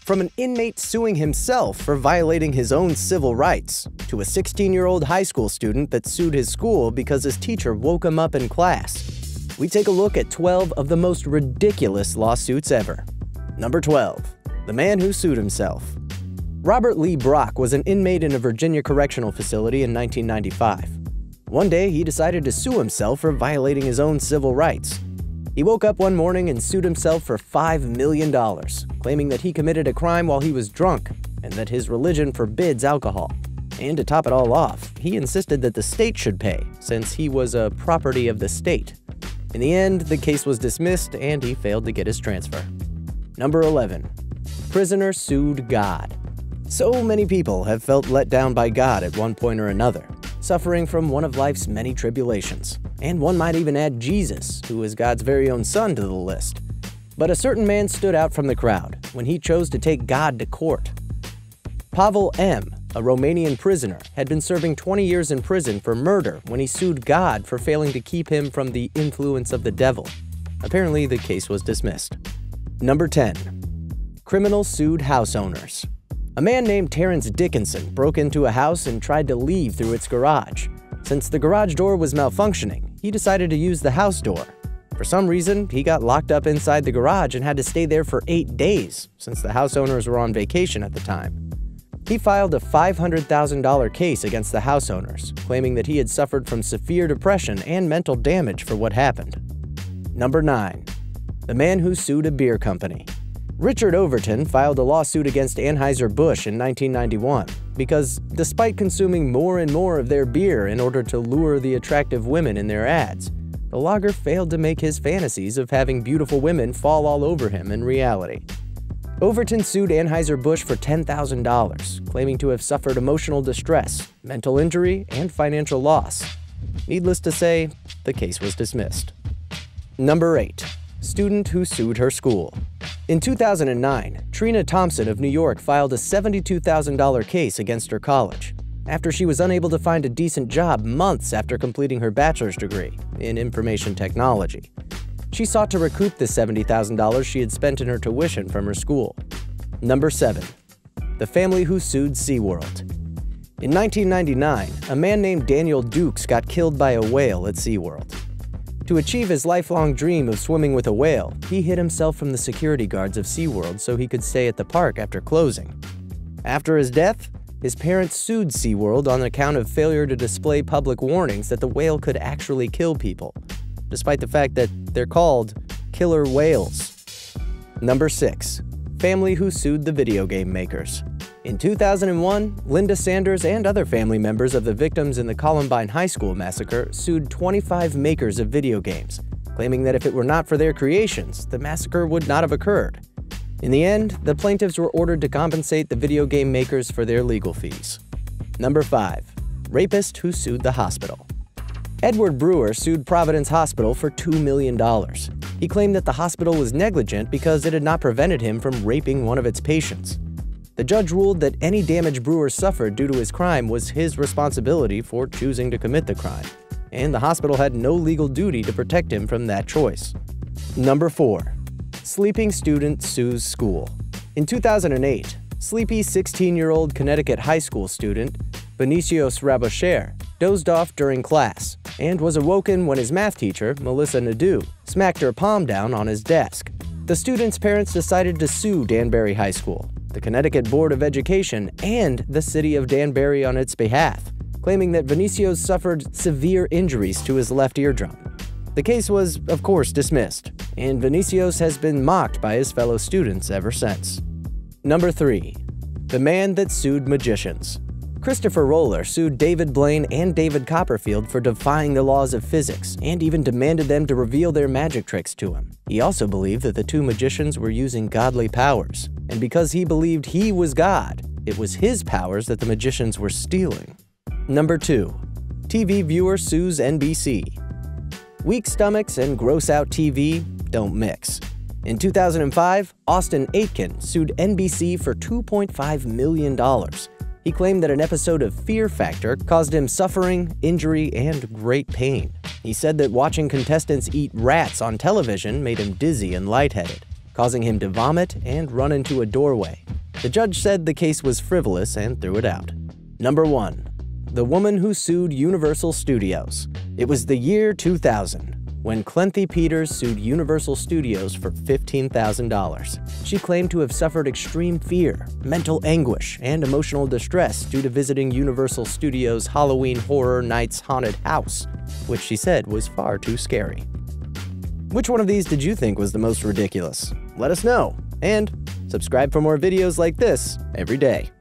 From an inmate suing himself for violating his own civil rights, to a 16-year-old high school student that sued his school because his teacher woke him up in class, we take a look at 12 of the most ridiculous lawsuits ever. Number 12. The man who sued himself. Robert Lee Brock was an inmate in a Virginia correctional facility in 1995. One day, he decided to sue himself for violating his own civil rights. He woke up one morning and sued himself for $5 million, claiming that he committed a crime while he was drunk and that his religion forbids alcohol. And to top it all off, he insisted that the state should pay, since he was a property of the state. In the end, the case was dismissed and he failed to get his transfer. Number 11. Prisoner sued God. So many people have felt let down by God at one point or another, suffering from one of life's many tribulations. And one might even add Jesus, who is God's very own son, to the list. But a certain man stood out from the crowd when he chose to take God to court. Pavel M., a Romanian prisoner, had been serving 20 years in prison for murder when he sued God for failing to keep him from the influence of the devil. Apparently, the case was dismissed. Number 10. Criminal sued house owners. A man named Terrence Dickinson broke into a house and tried to leave through its garage. Since the garage door was malfunctioning, he decided to use the house door. For some reason, he got locked up inside the garage and had to stay there for 8 days, since the house owners were on vacation at the time. He filed a $500,000 case against the house owners, claiming that he had suffered from severe depression and mental damage for what happened. Number 9. The man who sued a beer company. Richard Overton filed a lawsuit against Anheuser-Busch in 1991 because, despite consuming more and more of their beer in order to lure the attractive women in their ads, the lager failed to make his fantasies of having beautiful women fall all over him in reality. Overton sued Anheuser-Busch for $10,000, claiming to have suffered emotional distress, mental injury, and financial loss. Needless to say, the case was dismissed. Number 8. Student who sued her school. In 2009, Trina Thompson of New York filed a $72,000 case against her college after she was unable to find a decent job months after completing her bachelor's degree in information technology. She sought to recoup the $70,000 she had spent in her tuition from her school. Number 7. The family who sued SeaWorld. In 1999, a man named Daniel Dukes got killed by a whale at SeaWorld. To achieve his lifelong dream of swimming with a whale, he hid himself from the security guards of SeaWorld so he could stay at the park after closing. After his death, his parents sued SeaWorld on account of failure to display public warnings that the whale could actually kill people, despite the fact that they're called killer whales. Number 6. Family who sued the video game makers. In 2001, Linda Sanders and other family members of the victims in the Columbine High School massacre sued 25 makers of video games, claiming that if it were not for their creations, the massacre would not have occurred. In the end, the plaintiffs were ordered to compensate the video game makers for their legal fees. Number 5. Rapist who sued the hospital. Edward Brewer sued Providence Hospital for $2 million. He claimed that the hospital was negligent because it had not prevented him from raping one of its patients. The judge ruled that any damage Brewer suffered due to his crime was his responsibility for choosing to commit the crime, and the hospital had no legal duty to protect him from that choice. Number 4. Sleeping student sues school. In 2008, sleepy 16-year-old Connecticut high school student Vinicius Rabocher dozed off during class and was awoken when his math teacher, Melissa Nadeau, smacked her palm down on his desk. The student's parents decided to sue Danbury High School, the Connecticut Board of Education, and the city of Danbury on its behalf, claiming that Vinicius suffered severe injuries to his left eardrum. The case was, of course, dismissed, and Vinicius has been mocked by his fellow students ever since. Number 3. The man that sued magicians. Christopher Roller sued David Blaine and David Copperfield for defying the laws of physics and even demanded them to reveal their magic tricks to him. He also believed that the two magicians were using godly powers, and because he believed he was God, it was his powers that the magicians were stealing. Number 2. TV viewer sues NBC. Weak stomachs and gross-out TV don't mix. In 2005, Austin Aitken sued NBC for $2.5 million. He claimed that an episode of Fear Factor caused him suffering, injury, and great pain. He said that watching contestants eat rats on television made him dizzy and lightheaded. causing him to vomit and run into a doorway. The judge said the case was frivolous and threw it out. Number 1. The woman who sued Universal Studios. It was the year 2000 when Clenthy Peters sued Universal Studios for $15,000. She claimed to have suffered extreme fear, mental anguish, and emotional distress due to visiting Universal Studios' Halloween Horror Nights haunted house, which she said was far too scary. Which one of these did you think was the most ridiculous? Let us know, and subscribe for more videos like this every day.